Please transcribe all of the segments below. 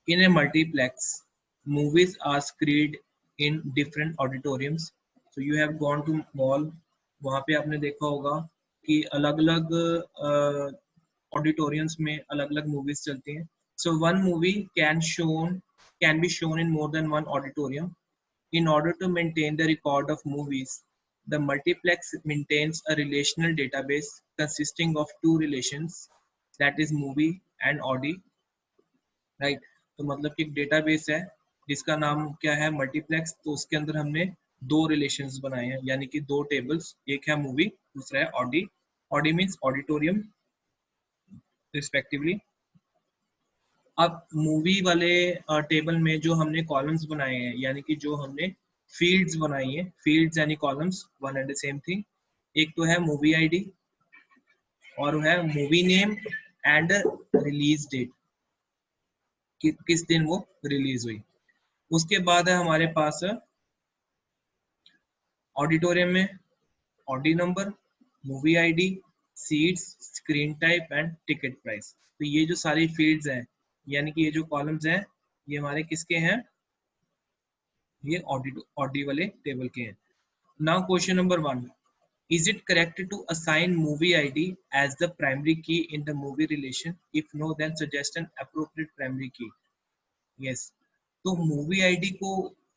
In a multiplex, movies are screened in different auditoriums. So you have gone to mall, वहाँ पे आपने देखा होगा कि अलग-अलग ऑडिटोरियम्स में अलग-अलग मूवीज चलती हैं. So one movie can be shown in more than one auditorium. In order to maintain the record of movies, the multiplex maintains a relational database consisting of two relations, that is movie and audi. Right. तो मतलब कि एक database है जिसका नाम क्या है, multiplex. तो उसके अंदर हमने दो रिलेशंस बनाए हैं, यानी कि दो टेबल्स, एक है मूवी, दूसरा है Audi. Audi means auditorium respectively. अब मूवी वाले टेबल में जो हमने कॉलम्स बनाए हैं, यानी कि जो हमने फील्ड्स बनाई है, फील्ड्स यानी columns, one and the same thing. एक तो है मूवी आईडी और है movie name and release date, किस दिन वो रिलीज हुई. उसके बाद है हमारे पास ऑडिटोरियम में audi number, movie ID, seats, screen type and ticket price. तो ये जो सारी फील्ड्स हैं, यानी कि ये जो कॉलम्स हैं, ये हमारे किसके हैं, ये ऑडी वाले टेबल के हैं. Now question number 1, is it correct to assign movie id as the primary key in the movie relation? If no, then suggest an appropriate primary key. Yes. तो मूवी आईडी को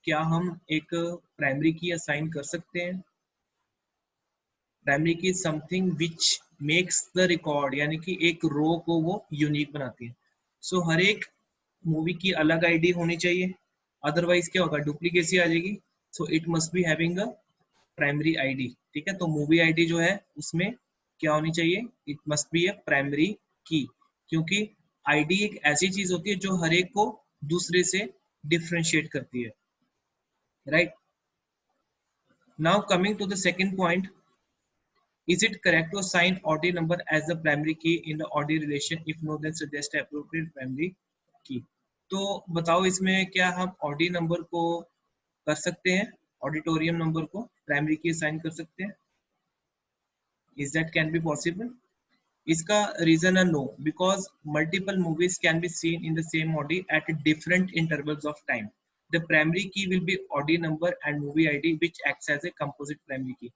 क्या हम एक primary key assign कर सकते हैं? Primary की something which makes the record, यानी कि एक रो को वो यूनिक बनाती है. सो हर एक मूवी की अलग आईडी होनी चाहिए, अदरवाइज क्या होगा, डुप्लीकेसी आ जाएगी. So it must be having a primary ID. ठीक है, तो मूवी आईडी जो है उसमें क्या होनी चाहिए, it must be a primary की, क्योंकि आईडी एक ऐसी चीज होती है जो हर एक को दूसरे से differentiate करती है. Right. Now coming to the second point, is it correct to assign odd number as the primary key in the odd relation? If no, then suggest appropriate primary key. तो बताओ इसमें क्या हम odd नंबर को कर सकते हैं, auditorium number को प्राइमरी की असाइन कर सकते हैं? Is that can be possible? इसका रीजन है no, because multiple movies can be seen in the same audi at different intervals of time. The primary key will be audi number and movie ID which acts as a composite primary key.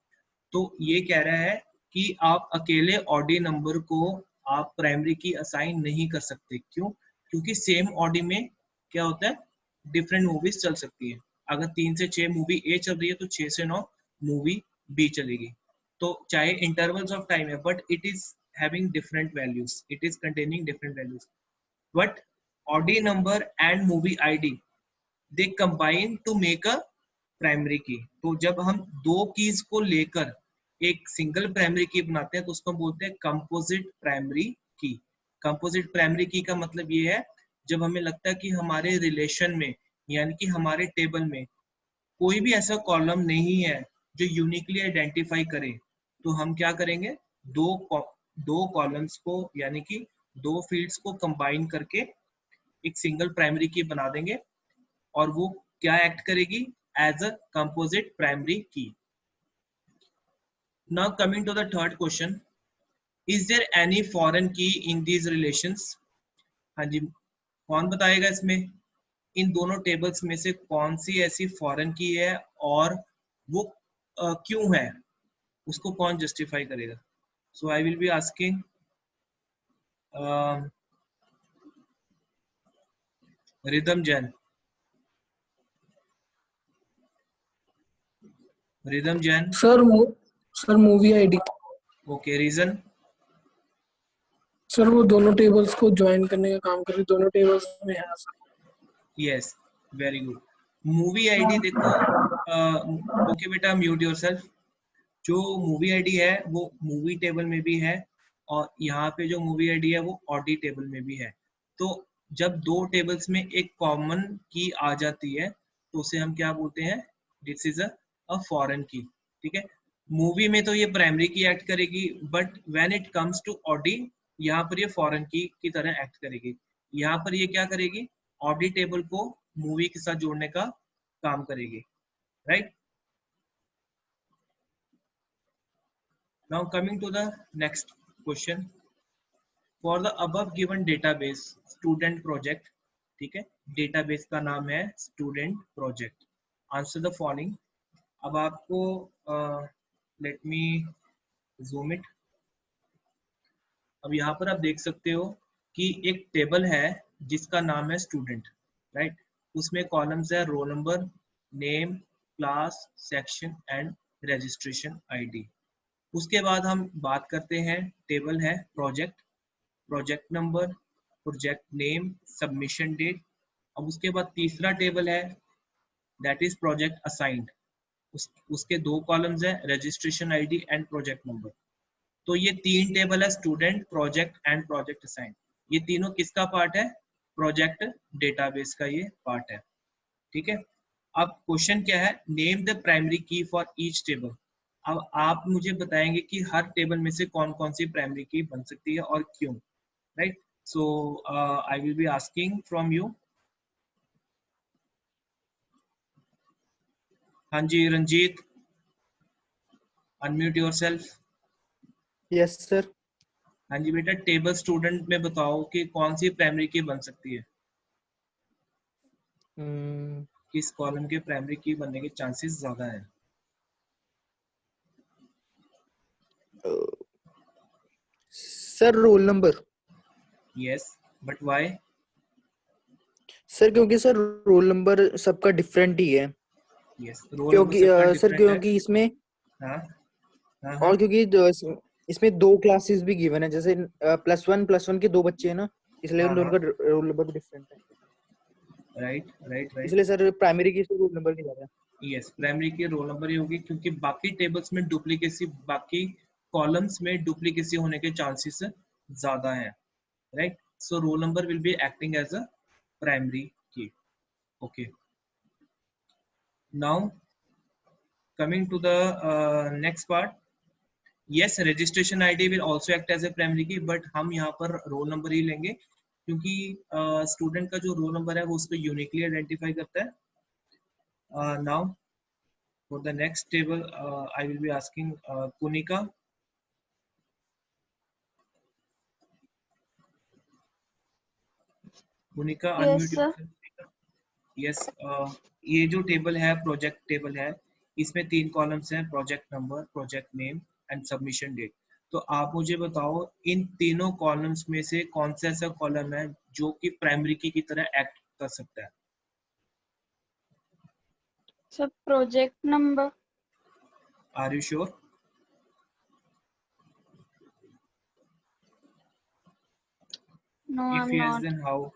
तो ये कह रहा है कि आप अकेले Audi number को आप प्राइमरी की असाइन नहीं कर सकते. क्यों? क्योंकि सेम ऑडी में क्या होता है, डिफरेंट मूवीज चल सकती है. अगर 3 से 6 मूवी ए चल रही है तो 6 से 9 मूवी बी चलेगी. तो चाहे इंटरवल्स ऑफ टाइम है, but it is having different values, it is containing different values. But odd number and movie id they combine to make a primary key. तो जब हम दो कीज को लेकर एक सिंगल प्राइमरी की बनाते हैं तो उसको बोलते हैं कंपोजिट प्राइमरी की. कंपोजिट प्राइमरी की का मतलब ये है जब हमें लगता है कि हमारे रिलेशन में, यानी कि हमारे टेबल में कोई भी ऐसा कॉलम नहीं है जो यूनिकली आइडेंटिफाई करे, तो हम क्या करेंगे, दो कॉलम्स को यानी कि दो फील्ड्स को कंबाइन करके एक सिंगल प्राइमरी की बना देंगे और वो क्या एक्ट करेगी, as a composite primary key. Now coming to the third question, is there any foreign key in these relations? हाँ जी, कौन बताएगा इसमें इन दोनों टेबल्स में से कौन सी ऐसी फॉरेन की है और वो क्यों है, उसको कौन जस्टिफाई करेगा? So I will be asking Rhythm Jain. Rhythm Jain. Sir movie ID. Okay, reason? Sir वो दोनों टेबल्स को ज्वाइन करने का काम कर रही, दोनों टेबल्स में है sir. Yes, very good. Movie ID देखो, ओके बेटा म्यूट योरसेल्फ. जो मूवी आईडी है वो मूवी टेबल में भी है और यहाँ पे जो मूवी आईडी है वो ऑडी टेबल में भी है. तो जब दो टेबल्स में एक कॉमन की आ जाती है तो उसे हम क्या बोलते हैं, दिस इज अ फॉरेन की. ठीक है, मूवी में तो ये प्राइमरी की एक्ट करेगी, but when it comes to audi यहाँ पर ये फॉरेन की तरह एक्ट करेगी. यहाँ पर ये क्या करेगी, ऑडी टेबल को मूवी के साथ जोड़ने का काम करेगी. Right. Now coming to the next question, for the above given database student project, ठीक है, डेटाबेस का नाम है student project. Answer the following. अब आपको लेट मी जूम इट। अब यहाँ पर आप देख सकते हो कि एक टेबल है जिसका नाम है स्टूडेंट, राइट। उसमें कॉलम्स है roll number, name, class, section and registration ID. उसके बाद हम बात करते हैं, टेबल है project, project number, project name, submission date. अब उसके बाद तीसरा टेबल है दैट इज प्रोजेक्ट असाइंड। उसके दो कॉलम्स है registration ID and project number. तो ये तीन टेबल है student, project and project assigned. ये तीनों किसका पार्ट है? प्रोजेक्ट डेटाबेस का ये पार्ट है, ठीक है। अब क्वेश्चन क्या है, नेम द प्राइमरी की फॉर ईच टेबल। अब आप मुझे बताएंगे कि हर टेबल में से कौन कौन सी प्राइमरी की बन सकती है और क्यों, right. So I will be asking from you. हाँ जी Ranjit, unmute yourself. Yes sir. हाँ जी बेटा, टेबल स्टूडेंट में बताओ कि कौन सी प्राइमरी की बन सकती है, किस कॉलम के प्राइमरी की बनने के चांसेस ज्यादा है? Sir roll number. Yes, but why? Sir क्योंकि सर रोल नंबर सबका डिफरेंट ही है। यस, रोल नंबर क्योंकि सबका सर डिफरेंट है। क्योंकि इसमें हाँ हाँ हाँ और क्योंकि इसमें दो क्लासेस भी गिवन है, जैसे +1 के दो बच्चे हैं ना, इसलिए उन हाँ दोनों हाँ, का रोल नंबर भी डिफरेंट है। Right right right. इसलिए सर प्राइमरी की रोल नंबर नहीं लगा। यस, प्राइमरी की रोल नंबर ही होगी क्योंकि बाकी टेबल्स में डुप्लीकेसी, बाकी कॉलम्स में डुप्लीकेसी होने के चांसेस ज्यादा है, right. So roll number will be acting as a primary key. Okay, now coming to the next part. Yes, registration ID will also act as a primary key, but हम यहाँ पर roll number ही लेंगे क्योंकि student का जो roll number है वो उसको यूनिकली आइडेंटिफाई करता है। Now for the next table, I will be asking Kunika. Kunika, Yes, unmute sir. yourself. Yes, ये जो टेबल है प्रोजेक्ट टेबल है, इसमें तीन कॉलम्स हैं, project number, project name and submission date. तो आप मुझे बताओ इन तीनों कॉलम्स में से कौन सा ऐसा कॉलम है जो कि प्राइमरी की तरह एक्ट कर सकता है? So project number. Are you sure? No, if I'm yes not. Then how?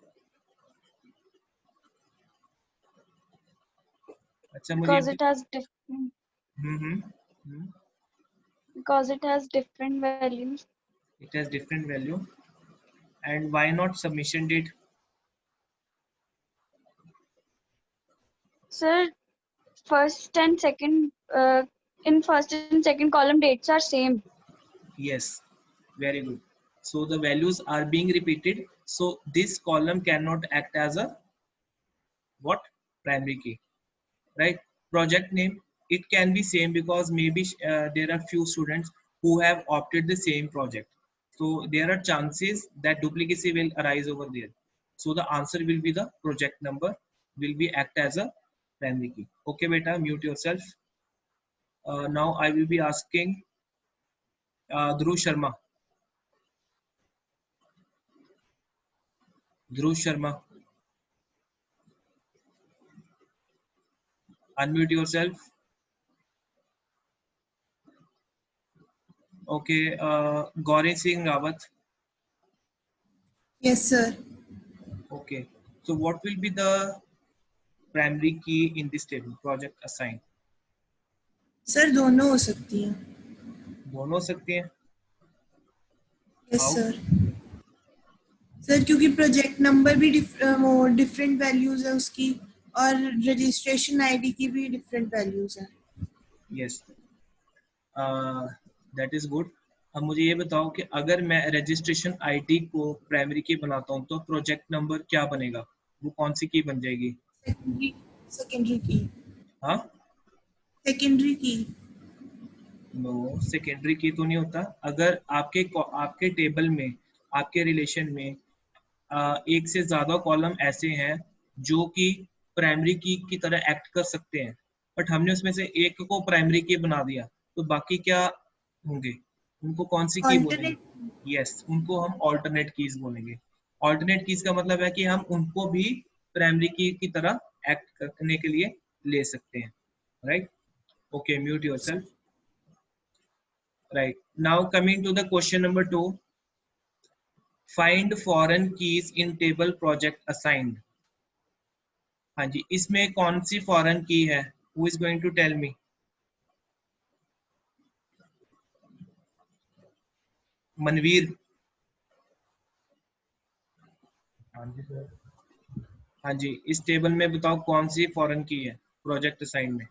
अच्छा मुझे Because it has different. Hmm, Because it has different values. it has different value. And why not submission date? Sir, first and second. In first and second column, dates are same. Yes, very good. So the values are being repeated. So this column cannot act as a what? Primary key, right? Project name, it can be same because maybe there are few students who have opted the same project. So there are chances that duplicacy will arise over there. So the answer will be the project number will be act as a primary key. Okay, beta, mute yourself. Now I will be asking Dhruv Sharma. Dhruv Sharma, unmute yourself. Okay, Gauri Singh Rawat. Yes, sir. Okay, so what will be the primary key in this table? Project assigned. Sir दोनों हो सकती हैं. दोनों हो सकती हैं. Yes How? Sir. Sir क्योंकि project number भी वो डिफरेंट वैल्यूज है उसकी, और रजिस्ट्रेशन आईडी की भी डिफरेंट वैल्यूज है. Yes, that is good. अब मुझे ये बताओ कि अगर मैं रजिस्ट्रेशन आईडी को प्राइमरी की बनाता हूँ तो प्रोजेक्ट नंबर क्या बनेगा? वो कौन सी की बन जाएगी? सेकेंडरी सेकेंडरी की. हाँ, सेकेंडरी की. नो, सेकेंडरी की तो नहीं होता. अगर आपके टेबल में, आपके रिलेशन में एक से ज्यादा कॉलम ऐसे हैं जो कि प्राइमरी की तरह एक्ट कर सकते हैं, बट हमने उसमें से एक को प्राइमरी की बना दिया, तो बाकी क्या होंगे, उनको कौन सी की बोलेंगे? Alternate. यस, उनको हम ऑल्टरनेट कीज बोलेंगे। ऑल्टरनेट कीज का मतलब है कि हम उनको भी प्राइमरी की तरह एक्ट करने के लिए ले सकते हैं, right? Okay, mute yourself. Right, now coming to the question number 2, find foreign keys in table project assigned. हाँ जी, इसमें कौन सी फॉरेन की है? Who is going to tell me? Manveer? हाँ जी, इस टेबल में बताओ कौन सी फॉरेन की है प्रोजेक्ट असाइन में?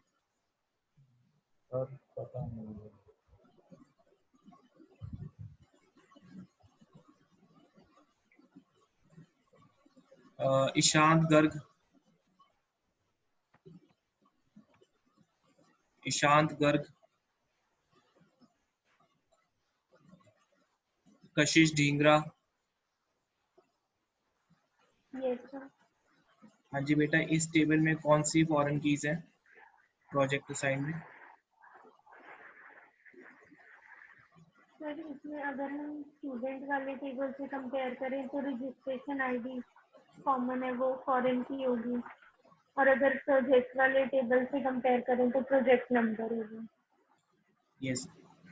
ईशांत गर्ग, ईशांत गर्ग, कशिश ढींगरा। Yes sir. हाँ जी बेटा, इस टेबल में कौन सी फॉरेन कीज है प्रोजेक्ट असाइन में? सर इसमें अगर हम स्टूडेंट वाले टेबल से कंपेयर करें तो रजिस्ट्रेशन आईडी कॉमन है, वो फॉरेन की होगी, और अगर प्रोजेक्ट वाले टेबल से कंपेयर करें तो प्रोजेक्ट नंबर होगी। यस,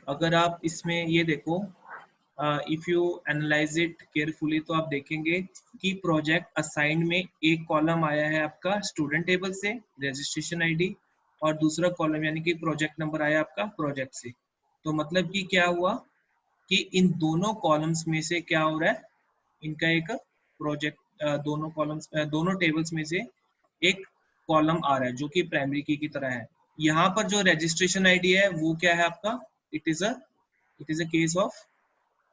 अगर आप इसमें ये देखो, if you analyse it carefully, तो आप देखेंगे कि प्रोजेक्ट असाइन में एक कॉलम आया है आपका स्टूडेंट टेबल से रजिस्ट्रेशन आईडी, और दूसरा कॉलम यानी कि प्रोजेक्ट नंबर आया आपका प्रोजेक्ट से। तो मतलब कि क्या हुआ कि इन दोनों कॉलम्स में से क्या हो रहा है, इनका एक प्रोजेक्ट, दोनों कॉलम्स, दोनों टेबल्स में से एक कॉलम आ रहा है जो कि प्राइमरी की तरह है। यहाँ पर जो रजिस्ट्रेशन आईडी है वो क्या है आपका, it is a case of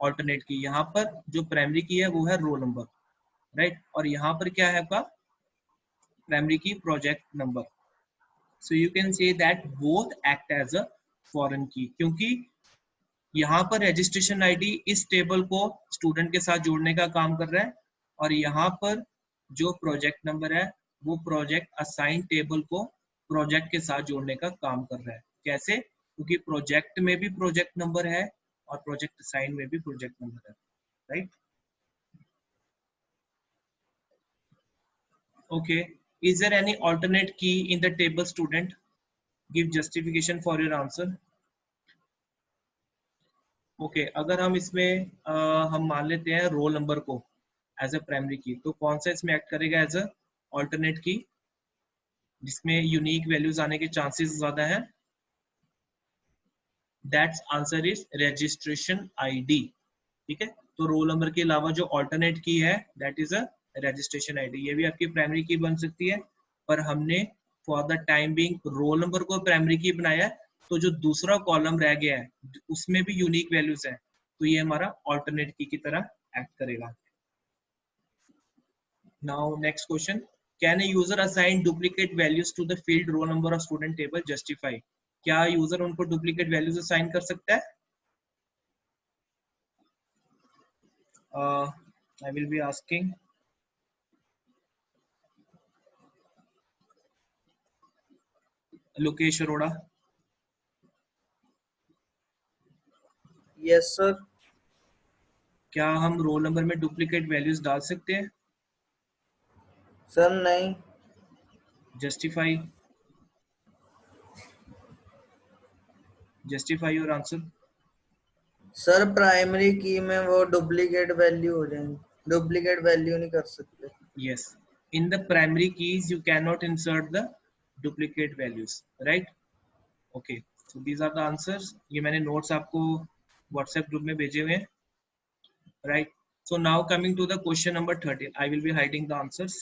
alternate की। यहाँ पर जो प्राइमरी की है वो है रोल नंबर, राइट? और यहाँ पर क्या है आपका primary key project number. So you can say that both act as a foreign key, क्योंकि यहाँ पर रजिस्ट्रेशन आईडी इस टेबल को स्टूडेंट के साथ जोड़ने का काम कर रहा है, और यहाँ पर जो प्रोजेक्ट नंबर है वो प्रोजेक्ट असाइन टेबल को प्रोजेक्ट के साथ जोड़ने का काम कर रहा है। कैसे? क्योंकि प्रोजेक्ट में भी प्रोजेक्ट नंबर है और प्रोजेक्ट असाइन में भी प्रोजेक्ट नंबर है, right? Okay, is there any alternate key in the table student? Give justification for your answer. Okay, अगर हम इसमें हम मान लेते हैं रोल नंबर को एज अ प्राइमरी की, तो कौन सा इसमें एक्ट करेगा एज अ ऑल्टरनेट की जिसमें यूनिक वैल्यूज आने के चांसेस ज्यादा है? That's answer is registration ID. ठीक है, तो रोल नंबर के अलावा जो ऑल्टरनेट की है that is a registration ID. ये भी आपकी प्राइमरी की बन सकती है, पर हमने for the time being roll number को प्राइमरी की बनाया है, तो जो दूसरा कॉलम रह गया है उसमें भी यूनिक वैल्यूज है, तो ये हमारा ऑल्टरनेट की तरह एक्ट करेगा। Now next question, can a user assign duplicate values to the field roll number of student table? Justify. क्या यूजर उनको डुप्लीकेट वैल्यूज असाइन कर सकता है? I will be asking. Lokesh Arora. Yes sir. क्या हम रोल नंबर में duplicate values डाल सकते हैं? सर नहीं। Justify, justify your answer. Sir primary key में वो डुप्लीकेट वैल्यू हो जाएंगे, डुप्लीकेट वैल्यू नहीं कर सकते। Yes, in the primary keys you cannot insert the duplicate values, right? Okay, so these are the answers. ये मैंने notes आपको WhatsApp group में भेजे हुए हैं, right? So now coming to the question number 13, I will be hiding the answers.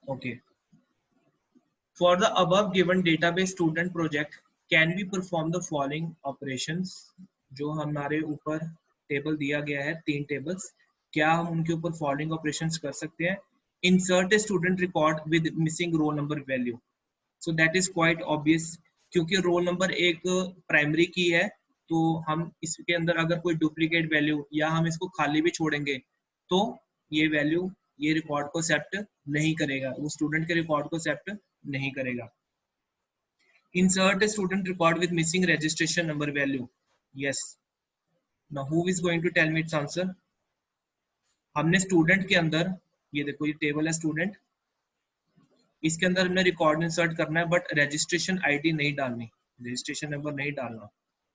Okay. For the above given database student project, can we perform the following operations? जो हमारे ऊपर table दिया गया है, 3 टेबल्स, क्या हम उनके ऊपर फॉलोइंग ऑपरेशंस कर सकते हैं? Insert a student record with missing roll number value. So that is quite obvious. क्योंकि रोल नंबर एक प्राइमरी की है, तो हम इसके अंदर अगर कोई डुप्लीकेट वैल्यू या हम इसको खाली भी छोड़ेंगे तो ये वैल्यू ये रिकॉर्ड को एक्सेप्ट नहीं करेगा, वो स्टूडेंट के रिकॉर्ड को एक्सेप्ट नहीं करेगा। Insert a student record with missing registration number value. Yes. Now who is going to tell me its answer? हमने स्टूडेंट के अंदर, ये देखो ये टेबल है स्टूडेंट, इसके अंदर हमने रिकॉर्ड इंसर्ट करना है बट रजिस्ट्रेशन आईडी नहीं डालनी, रजिस्ट्रेशन नंबर नहीं डालना,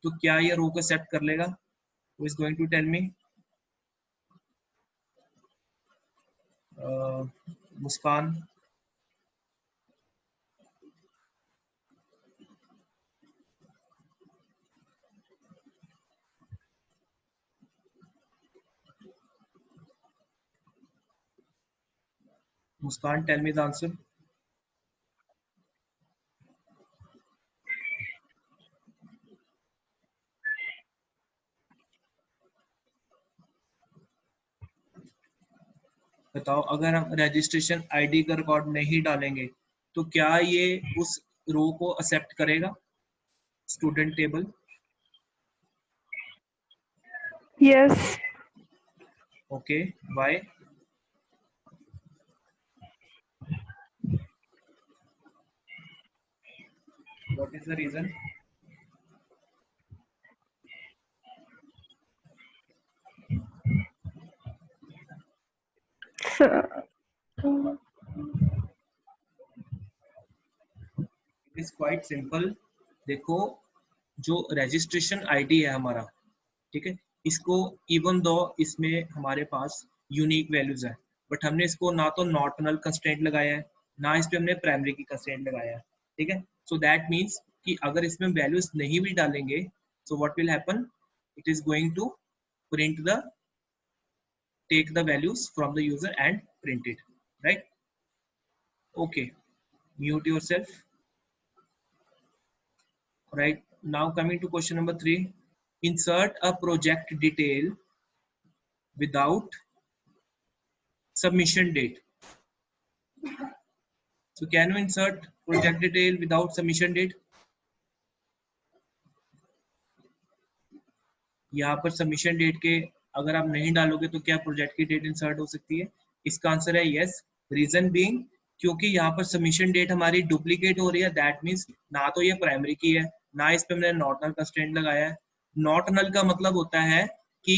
तो क्या ये रो को एक्सेप्ट कर लेगा? Who is going to tell me? Muskan, Muskan, tell me the answer. बताओ, अगर हम रजिस्ट्रेशन आईडी का रिकॉर्ड नहीं डालेंगे तो क्या ये उस रो को एक्सेप्ट करेगा, student table? Yes. Okay, why? What is the reason? It is quite simple. देखो, जो रजिस्ट्रेशन आईडी है हमारा, ठीक है, इसको इवन दो इसमें हमारे पास यूनिक वैल्यूज है, बट हमने इसको ना तो नॉट नल कंस्ट्रेंट लगाया है, ना इस पे हमने प्राइमरी की कंस्ट्रेंट लगाया है, ठीक है। सो दैट मीन्स कि अगर इसमें वैल्यूज नहीं भी डालेंगे, so what will happen, it is going to print the take the values from the user and print it, right? Okay, mute yourself. Right, now coming to question number 3, insert a project detail without submission date. So can you insert project detail without submission date? यहाँ पर submission date के अगर आप नहीं डालोगे तो क्या project की डेट इंसर्ट हो सकती है? इसका आंसर है यस। रीजन बीइंग, क्योंकि यहाँ पर सबमिशन डेट हमारी डुप्लीकेट हो रही है, दैट मीन्स ना तो ये प्राइमरी की है, ना इस पे हमने नॉट नल कंस्ट्रेंट लगाया है। नॉट नल का मतलब होता है कि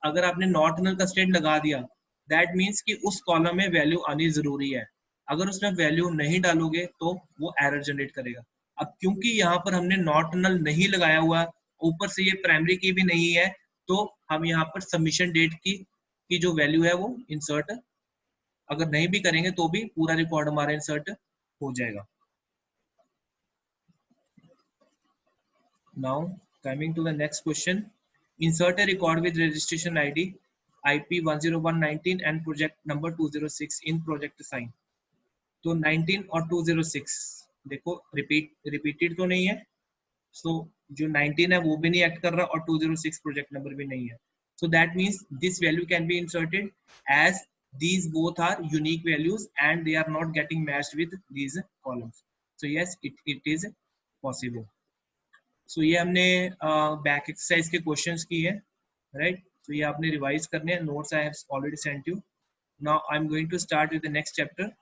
अगर आपने नॉट नल कंस्ट्रेंट लगा दिया, दैट मीन्स कि उस कॉलम में वैल्यू आनी जरूरी है, अगर उसमें वैल्यू नहीं डालोगे तो वो एरर जनरेट करेगा। अब क्योंकि यहाँ पर हमने नॉट नल नहीं लगाया हुआ, ऊपर से ये प्राइमरी की भी नहीं है, तो हम यहाँ पर सबमिशन डेट की जो वैल्यू है वो इंसर्ट अगर नहीं भी करेंगे तो भी पूरा रिकॉर्ड हमारा इंसर्ट हो जाएगा। Now coming to the next question, insert a record with registration ID IP 10119 and project number 206 in project sign. तो 19 और 206 देखो रिपीटेड तो नहीं है, सो जो 19 है वो भी नहीं एक्ट कर रहा और 206 प्रोजेक्ट नंबर भी नहीं है, so that means this value can be inserted as these both are unique values and they are not getting matched with these columns, so yes it is possible। so ये हमने back exercise के questions की है, right? so ये आपने revise करने हैं, notes I have already sent you. Now I am going to start with the next chapter.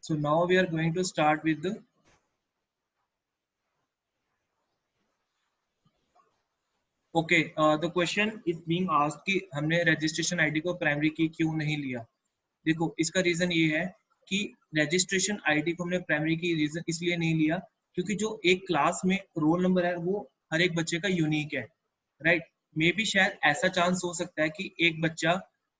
So now we are going to start with the the question is being asked कि हमने registration ID को primary की क्यों नहीं लिया। देखो इसका reason ये है कि रजिस्ट्रेशन आईडी को हमने प्राइमरी की रीजन इसलिए नहीं लिया क्योंकि जो एक क्लास में रोल नंबर है वो हर एक बच्चे का यूनिक है, राइट। मे बी शायद ऐसा चांस हो सकता है कि एक बच्चा,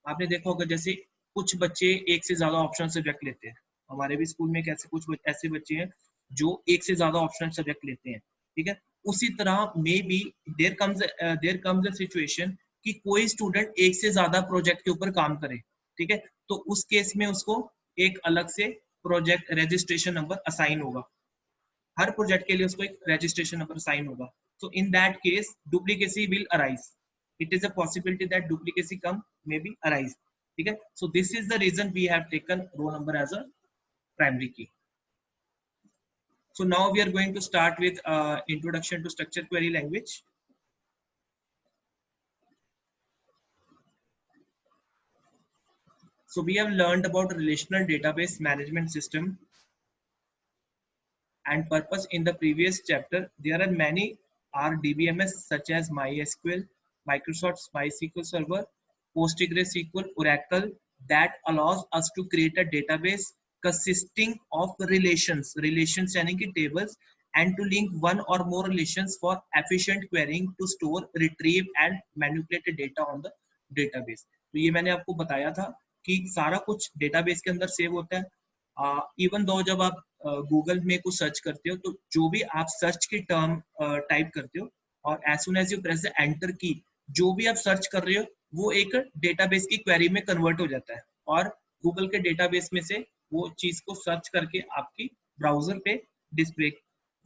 आपने देखा होगा जैसे कुछ बच्चे एक से ज्यादा ऑप्शनल सब्जेक्ट लेते हैं, हमारे भी स्कूल में कैसे कुछ ऐसे बच्चे हैं जो एक से ज्यादा ऑप्शनल सब्जेक्ट लेते हैं, ठीक है। उसी तरह may be there comes a situation कि कोई स्टूडेंट एक से ज्यादा प्रोजेक्ट के ऊपर काम करे, ठीक है, तो उस केस में उसको एक अलग से प्रोजेक्ट रजिस्ट्रेशन नंबर असाइन होगा, हर प्रोजेक्ट के लिए उसको एक रजिस्ट्रेशन नंबर असाइन होगा। So in that case duplicacy will arise. It is a possibility that duplicacy may be arise, ठीक है। So this is the reason we have taken row number as a primary key. So now we are going to start with introduction to structured query language. So we have learned about relational database management system and purpose in the previous chapter. There are many RDBMS such as MySQL, Microsoft MySQL Server, PostgreSQL, Oracle that allows us to create a database consisting of relations यानी कि tables, and to link one or more relations for efficient querying to store, retrieve and manipulate data on the database. तो ये मैंने आपको बताया था कि सारा कुछ database के अंदर सेव होता है। इवन दो जब आप गूगल में कुछ सर्च करते हो तो जो भी आप सर्च की टर्म टाइप करते हो और as soon as you press the enter key, जो भी आप सर्च कर रहे हो वो एक डेटाबेस की क्वेरी में कन्वर्ट हो जाता है और गूगल के डेटाबेस में से वो चीज को सर्च करके आपकी ब्राउजर पे डिस्प्ले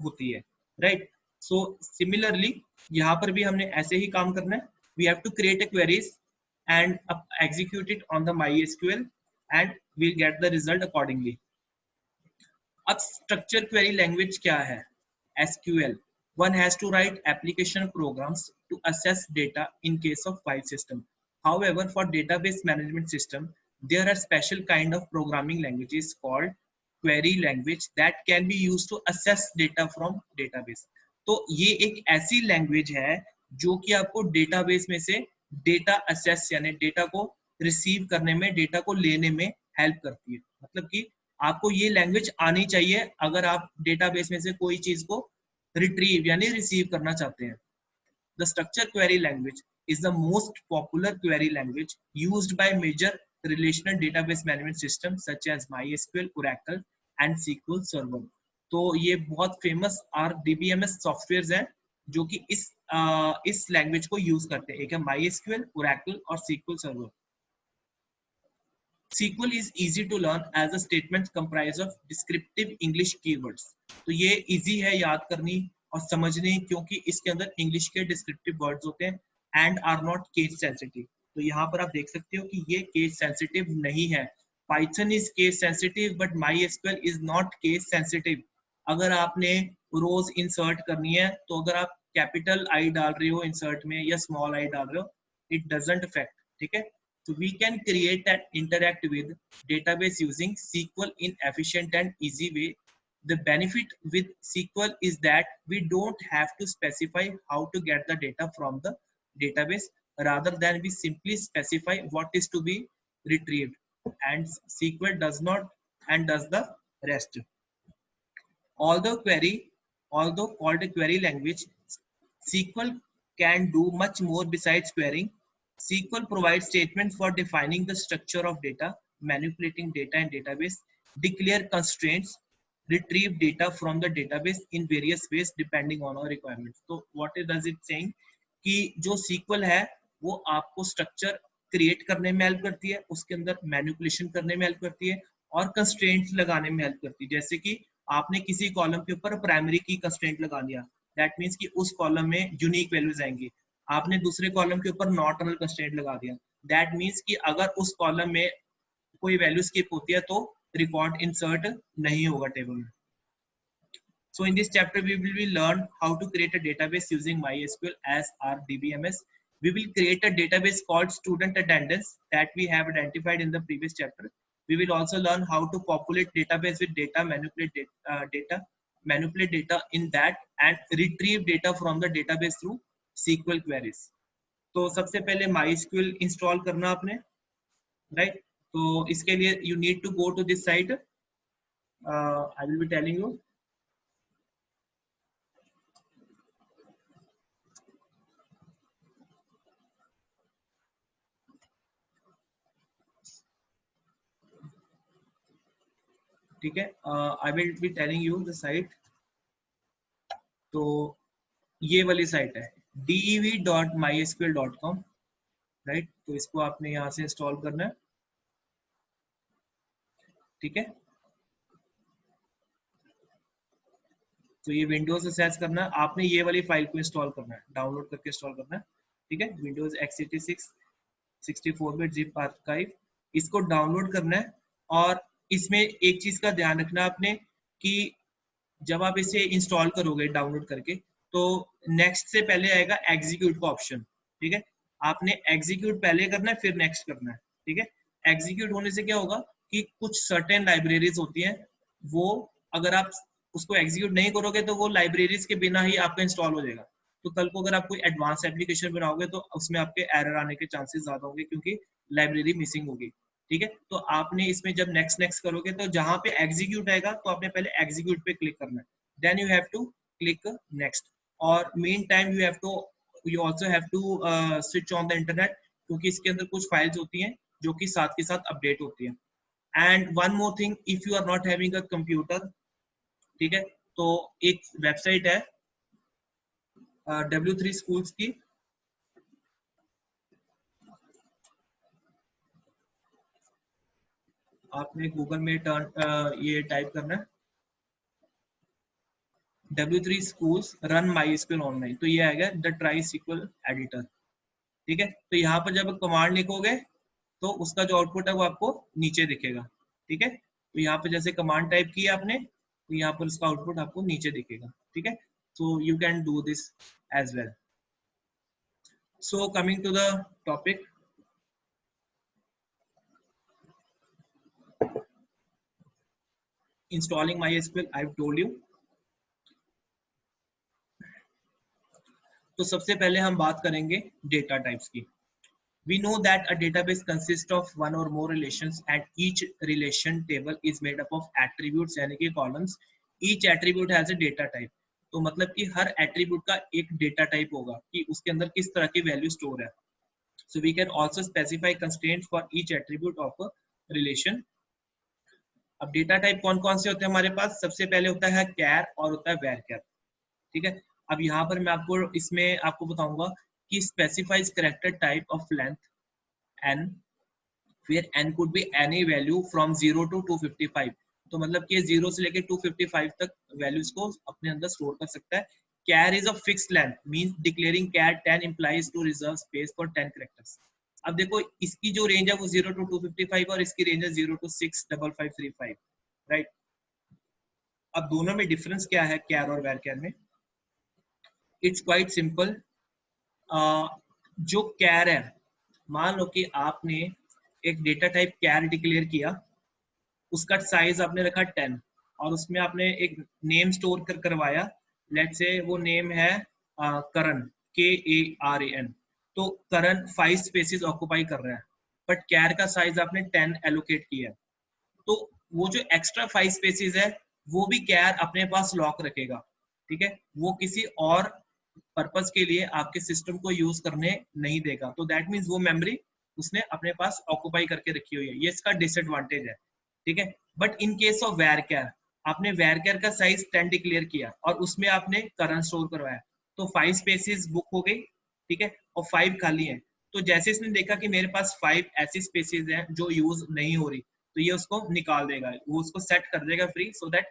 होती है, राइट। सो सिमिलरली यहाँ पर भी हमने ऐसे ही काम करना है। We have to create a queries and execute it on the MySQL and we'll get the result accordingly. अब structured query language क्या है? SQL. One has to write application programs to assess data in case of file system. However, for database management system, there are special kind of programming languages called query language that can be used to assess data from database. तो ये एक ऐसी language है जो कि आपको database में से डेटा असेस यानी डेटा को रिसीव करने में, डेटा को लेने में हेल्प करती है। मतलब कि आपको ये लैंग्वेज आनी चाहिए अगर आप डेटाबेस में से कोई चीज को रिट्रीव यानी रिसीव करना चाहते हैं। The structure query language is the most popular query language used by major relational database management system such as MySQL, Oracle and SQL server. तो ये बहुत फेमस RDBMS सॉफ्टवेयर्स हैं जो कि इस लैंग्वेज को यूज करते हैं। एक है MySQL, Oracle और SQL server. SQL is easy to learn as the statements comprise of descriptive English keywords. तो ये easy है याद करनी और समझनी क्योंकि इसके अंदर English के descriptive words होते हैं and are not case sensitive. तो यहाँ पर आप देख सकते हो कि ये case sensitive नहीं है। Python is case sensitive but MySQL is not case sensitive. अगर आपने rows insert करनी है तो अगर आप capital I डाल रहे हो insert में या small I डाल रहे हो, it doesn't affect, ठीक है। So we can create and interact with database using SQL in efficient and easy way. The benefit with SQL is that we don't have to specify how to get the data from the database, rather than we simply specify what is to be retrieved, and SQL does the rest. Although called a query language, SQL can do much more besides querying. SQL provides statements for defining the structure of data, manipulating data in database, declare constraints, retrieve data from the database in various ways depending on our requirements. So what does it saying? कि जो SQL है वो आपको structure create करने में help करती है, उसके अंदर मैनिपुलेशन करने में हेल्प करती है और कंस्ट्रेंट्स लगाने में हेल्प करती है। जैसे कि आपने किसी कॉलम के ऊपर प्राइमरी की कंस्ट्रेंट लगा दिया, दैट मीन्स कि उस कॉलम में यूनिक वैल्यूज आएंगी। आपने दूसरे कॉलम के ऊपर नॉट नल कंस्ट्रेंट लगा दिया, दैट मीन्स कि अगर उस कॉलम में कोई वैल्यू स्किप होती है तो रिकॉर्ड इंसर्ट नहीं होगा टेबल में। So in this chapter we will learn how to create a database using MySQL as RDBMS. We will create a database called student attendance that we have identified in the previous chapter. We will also learn how to populate database with data, manipulate data in that, and retrieve data from the database through SQL queries. तो सबसे पहले MySQL install करना आपने, right. तो इसके लिए you need to go to this site I will be telling you. ठीक है, I will be telling you the site. तो ये वाली साइट है dev.mysql.com, राइट। तो इसको आपने यहाँ से इंस्टॉल करना है, ठीक है। तो ये विंडोज से सर्च करना है, आपने ये वाली फाइल को इंस्टॉल करना है, डाउनलोड करके इंस्टॉल करना है, ठीक है। विंडोज x86 64-बिट जिप आर्काइव, इसको डाउनलोड करना है। और इसमें एक चीज का ध्यान रखना आपने कि जब आप इसे इंस्टॉल करोगे डाउनलोड करके, तो नेक्स्ट से पहले आएगा एग्जीक्यूट का ऑप्शन, ठीक है। आपने एग्जीक्यूट पहले करना है, फिर नेक्स्ट करना है, ठीक है। एग्जीक्यूट होने से क्या होगा कि कुछ सर्टेन लाइब्रेरीज होती हैं, वो अगर आप उसको एग्जीक्यूट नहीं करोगे तो वो लाइब्रेरीज के बिना ही आपका इंस्टॉल हो जाएगा। तो कल को अगर आप कोई एडवांस एप्लीकेशन बनाओगे तो उसमें आपके एरर आने के चांसेस ज्यादा होंगे, क्योंकि लाइब्रेरी मिसिंग होगी, ठीक है। तो आपने इसमें जब नेक्स्ट करोगे तो जहां पे एग्जीक्यूट आएगा तो आपने पहले एग्जीक्यूट पे क्लिक करना है, then you have to click next. और meantime you also have to switch on the internet, क्योंकि इसके अंदर कुछ फाइल्स होती हैं जो कि साथ के साथ अपडेट होती हैं। And one more thing, if you are not having a computer, ठीक है, तो एक वेबसाइट है W3 स्कूल्स की, आपने गूगल में ये टाइप करना है W3 schools run MySQL online, तो ये आएगा द ट्राई SQL एडिटर, ठीक है। तो यहाँ पर जब कमांड लिखोगे तो उसका जो आउटपुट है वो आपको नीचे दिखेगा, ठीक है। तो यहाँ पे जैसे कमांड टाइप की आपने, तो यहाँ पर उसका आउटपुट आपको नीचे दिखेगा, ठीक है। So you can do this as well. So coming to the topic, installing MySQL, I've told you. तो सबसे पहले हम बात करेंगे डेटा टाइप्स की। We know that a database consists of one or more relations and each relation table is made up of attributes यानी कि columns. Each attribute has a data type. तो मतलब कि हर attribute का एक data type होगा कि उसके अंदर किस तरह की value store है। So we can also specify constraints for each attribute of a relation. अब डेटा टाइप कौन कौन से होते हैं हमारे पास? सबसे पहले होता है कैर और होता है वेरचर, ठीक है। अब यहाँ पर मैं आपको बताऊंगा कि specifies character type of length n, फिर n could be any value from 0 to 255, तो मतलब कि 0 से लेके 255 तक वैल्यूज को अपने अंदर स्टोर कर सकता है। Char is a fixed length, means declaring char 10 implies to reserve space for 10 characters. अब देखो इसकी जो रेंज है वो 0 to 255 और इसकी रेंज है 0 to 65535, राइट। अब दोनों में डिफरेंस क्या है कैर और वेरचर में? It's quite simple. जो कैर है, मान लो कि आपने एक डेटा टाइप कैर डिक्लेयर किया, उसका साइज आपने रखा 10 और उसमें आपने एक नेम स्टोर करवाया, लेट्स से वो नेम है करण, KARAN। तो करण 5 स्पेसेस ऑक्युपाई कर रहा है, बट कैर का साइज आपने 10 एलोकेट किया है, तो वो जो एक्स्ट्रा 5 स्पेसेस है वो भी कैर अपने पास लॉक रखेगा, ठीक है। वो किसी और पर्पस के लिए आपके सिस्टम को यूज करने नहीं देगा, तो दैट मींस वो मेमोरी उसने अपने पास ऑक्युपाई करके रखी हुई है, ये इसका डिसएडवांटेज है, ठीक है। बट इन केस ऑफ वेरचर, आपने वेरचर का साइज 10 डिक्लेयर किया और उसमें आपने करंट स्टोर करवाया, तो 5 स्पेसेस बुक हो गई, ठीक है, और 5 खाली हैं। तो जैसे इसने देखा कि मेरे पास 5 ऐसी स्पेसेस हैं जो यूज नहीं हो रही, तो ये उसको निकाल देगा, वो उसको सेट कर देगा free, so that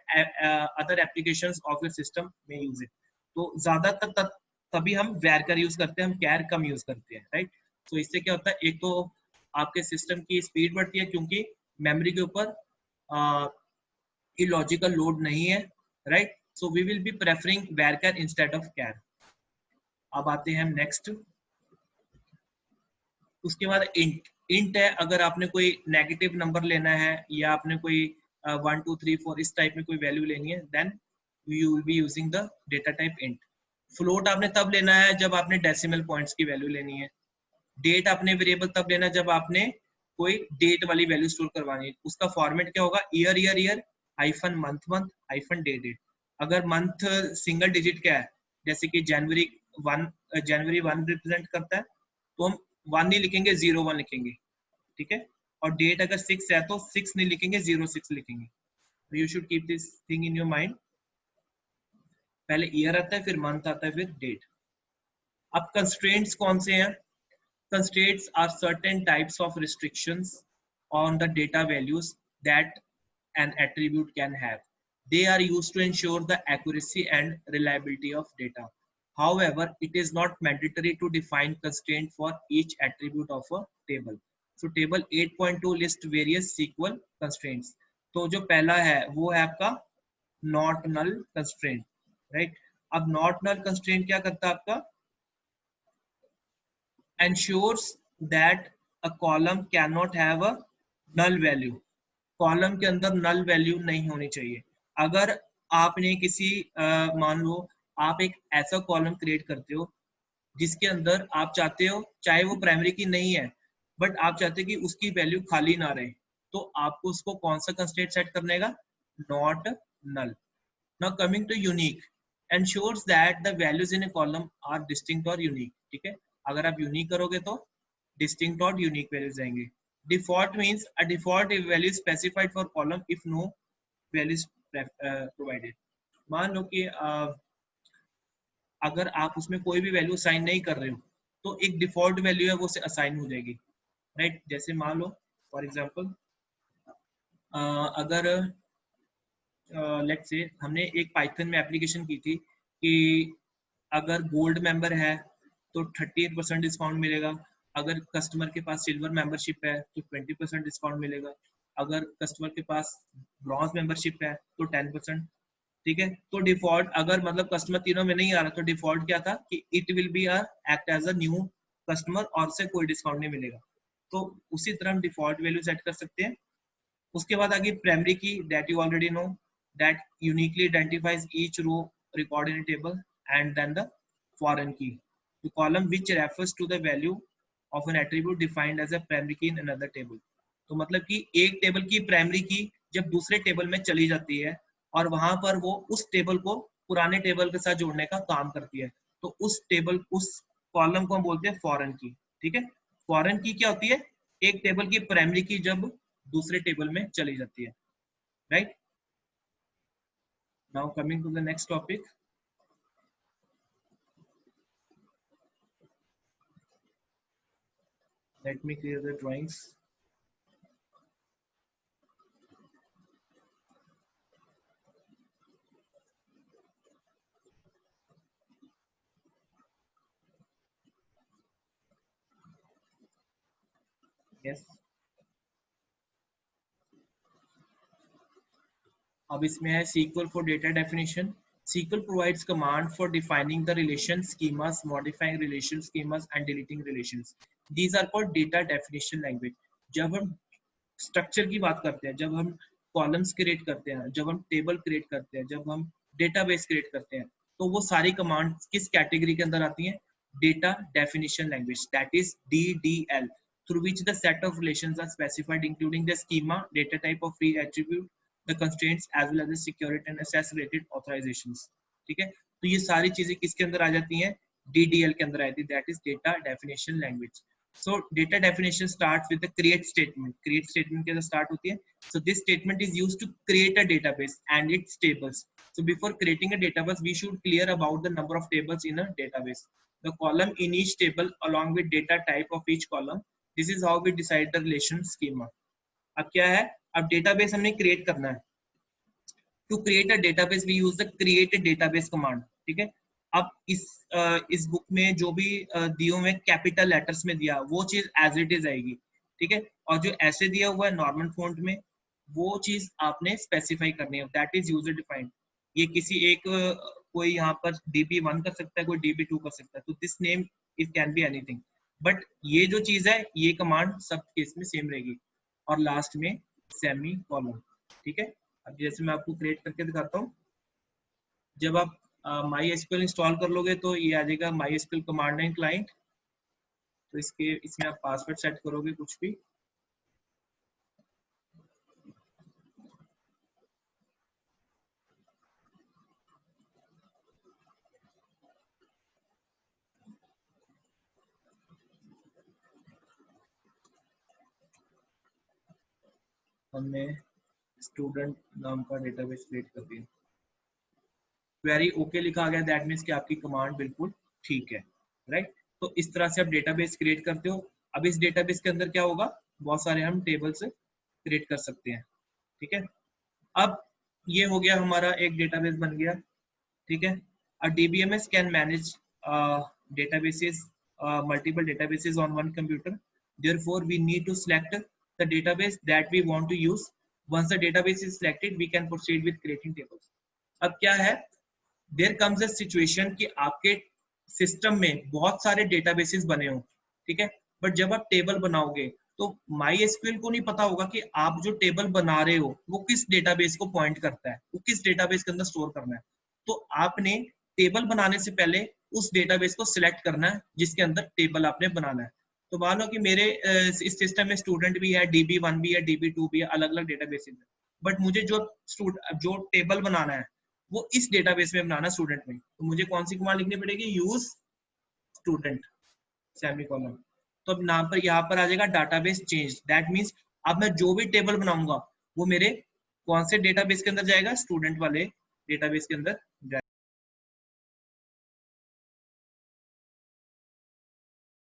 other applications of your system में यूज इट। तो ज्यादातर तभी हम वेरचर यूज करते हैं, हम कैर कम यूज करते हैं, राइट। तो इससे क्या होता है, एक तो आपके सिस्टम की स्पीड बढ़ती है क्योंकि मेमोरी के ऊपर इलॉजिकल लोड नहीं है, right. So we will be preferring varchar instead of char. अब आते हैं हम नेक्स्ट, उसके बाद इंट है, अगर आपने कोई नेगेटिव नंबर लेना है या आपने कोई 1 2 3 4 इस टाइप में कोई वैल्यू लेनी है, then you will be using the data type int. Float आपने तब लेना है जब आपने डेसिमल पॉइंट्स की वैल्यू लेनी है। डेट आपने वेरिएबल तब लेना है जब आपने कोई डेट वाली वैल्यू स्टोर करवानी है। उसका फॉर्मेट क्या होगा, year year year, hyphen month month hyphen day date. अगर मंथ सिंगल डिजिट का है, जैसे कि जनवरी 1 रिप्रेजेंट करता है, तो हम 1 नहीं लिखेंगे, 01 लिखेंगे, ठीक है। और डेट अगर 6 है तो 6 नहीं लिखेंगे, 06 लिखेंगे। तो you should keep this thing in your mind. पहले ईयर आता है, फिर मंथ आता है, फिर डेट। अब कंस्ट्रेंट्स कौन से हैं? Constraints are certain types of restrictions on the data values that an attribute can have. They are used to ensure the accuracy and reliability of data. However, it is not mandatory to define constraint for each attribute of a table. So table 8.2 lists various SQL constraints. तो जो पहला है वो है आपका not null constraint, right? अब not null constraint क्या करता है आपका? ensures that a column cannot have a null value. Column के अंदर नल वैल्यू नहीं होनी चाहिए। अगर आपने किसी मान लो आप एक ऐसा कॉलम क्रिएट करते हो जिसके अंदर आप चाहते हो, चाहे वो प्राइमरी की नहीं है, बट आप चाहते हो कि उसकी वैल्यू खाली ना रहे, तो आपको उसको कौन सा कंस्ट्रेंट सेट करने का? Not null. Now coming to unique, ensures that the values in a column are distinct or unique, ठीक है। अगर आप यूनिक करोगे तो डिस्टिंक्ट और यूनिक वैल्यूज आएंगे। Default means a default value specified for column if no values provided. मान लो कि अगर आप उसमें कोई भी वैल्यू असाइन नहीं कर रहे हो तो एक डिफॉल्ट वैल्यू है वो से असाइन हो जाएगी, राइट। जैसे मान लो फॉर एग्जांपल अगर लेट्स से हमने एक पाइथन में एप्लीकेशन की थी कि अगर गोल्ड मेंबर है तो 38% डिस्काउंट मिलेगा, अगर कस्टमर के पास सिल्वर मेंबरशिप है तो 20% डिस्काउंट मिलेगा, अगर कस्टमर के पास ब्रॉन्ज मेंबरशिप है तो 10%, ठीक है। तो डिफॉल्ट अगर मतलब कस्टमर तीनों में नहीं आ रहा तो डिफॉल्ट क्या था कि it will be act as a new customer और से कोई डिस्काउंट नहीं मिलेगा। तो उसी तरह हम डिफॉल्ट वैल्यू सेट कर सकते हैं। उसके बाद आगे प्राइमरी की, that you already know, that uniquely identifies each row recorded in a table, and then the foreign key, the column which refers to the value of an attribute defined as a primary key in another table. तो मतलब कि एक table की primary की जब दूसरे table में चली जाती है और वहां पर वो उस टेबल को पुराने टेबल के साथ जोड़ने का काम करती है, तो उस टेबल उस कॉलम को हम बोलते हैं फॉरेन की, ठीक है। फॉरेन की क्या होती है? एक टेबल की प्राइमरी की जब दूसरे टेबल में चली जाती है, right. Now coming to the next topic. Let me clear the drawings. Yes. अब इसमें है SQL for data definition. SQL provides command for defining the relation schemas, modifying relation schemas, and deleting relations. These are called data definition language. जब हम structure की बात करते हैं, जब हम कॉलम्स क्रिएट करते हैं, जब हम टेबल क्रिएट करते हैं, जब हम डेटाबेस क्रिएट करते हैं, तो वो सारी कमांड किस कैटेगरी के अंदर आती हैं? Data definition language, that is DDL, through which the set of relations are specified including the schema, data type of free attribute, the constraints as well as the security and access related authorizations, ठीक है। तो ये सारी चीजें किसके अंदर आ जाती हैं? DDL के अंदर आती है, that is data definition language. So data definition starts with the create statement. Create statement के अंदर start होती है। So this statement is used to create a database and its tables. So before creating a database, we should clear about the number of tables in a database, the column in each table along with data type of each column. This is how we decide the relation schema. अब क्या है? अब database हमने create करना है। To create a database, we use the create a database command, ठीक है। अब इस बुक में जो भी दिए हुए कैपिटल लेटर्स में दिया वो चीज एज इट इज आएगी, ठीक है। और जो ऐसे दिया हुआ है नॉर्मल फॉन्ट में वो चीज आपने स्पेसिफाई करनी है, दैट इज यूजर डिफाइंड। ये किसी एक कोई यहाँ पर DB1 कर सकता है, कोई DB2 कर सकता है, तो this name it can be anything, but ये जो चीज है ये कमांड सब केस में सेम रहेगी। और लास्ट में सेमी कॉलम, ठीक है। अब जैसे मैं आपको क्रिएट करके दिखाता हूँ, जब आप MySQL इंस्टॉल कर लोगे तो ये आ जाएगा MySQL कमांड लाइन क्लाइंट। तो इसमें आप पासवर्ड सेट करोगे कुछ भी, हमने स्टूडेंट नाम का डेटाबेस क्रिएट कर दिया, क्वेरी ओके लिखा गया, दैट मीन्स कि आपकी कमांड बिल्कुल ठीक है, राइट। तो इस तरह से आप डेटाबेस क्रिएट करते हो। अब इस डेटाबेस के अंदर क्या होगा, बहुत सारे हम टेबल्स क्रिएट कर सकते हैं, ठीक है। अब ये हो गया हमारा एक डेटाबेस बन गया, ठीक है। A DBMS can manage databases, multiple databases on one computer. Therefore, we need to select the database that we want to use. Once the database is selected, we can proceed with creating tables. अब क्या है, there comes a situation कि आपके system में बहुत सारे databases बने हो, ठीक है, बट जब आप टेबल बनाओगे तो MySQL को नहीं पता होगा कि आप जो टेबल बना रहे हो वो किस डेटाबेस को पॉइंट करता है, वो किस डेटाबेस के अंदर स्टोर करना है। तो आपने टेबल बनाने से पहले उस डेटाबेस को सिलेक्ट करना है जिसके अंदर टेबल आपने बनाना है। तो मान लो कि मेरे इस सिस्टम में स्टूडेंट भी है, DB1 भी है, DB2 भी है, अलग अलग डेटाबेस है, बट मुझे जो टेबल बनाना है वो इस डेटाबेस में बनाना है स्टूडेंट में, तो मुझे कौन सी कमांड लिखनी पड़ेगी, यूज स्टूडेंट सेमीकोलन। तो अब यहाँ पर आ जाएगा डाटाबेस चेंज, दैट मीन्स अब मैं जो भी टेबल बनाऊंगा वो मेरे कौन से डेटाबेस के अंदर जाएगा, स्टूडेंट वाले डेटाबेस के अंदर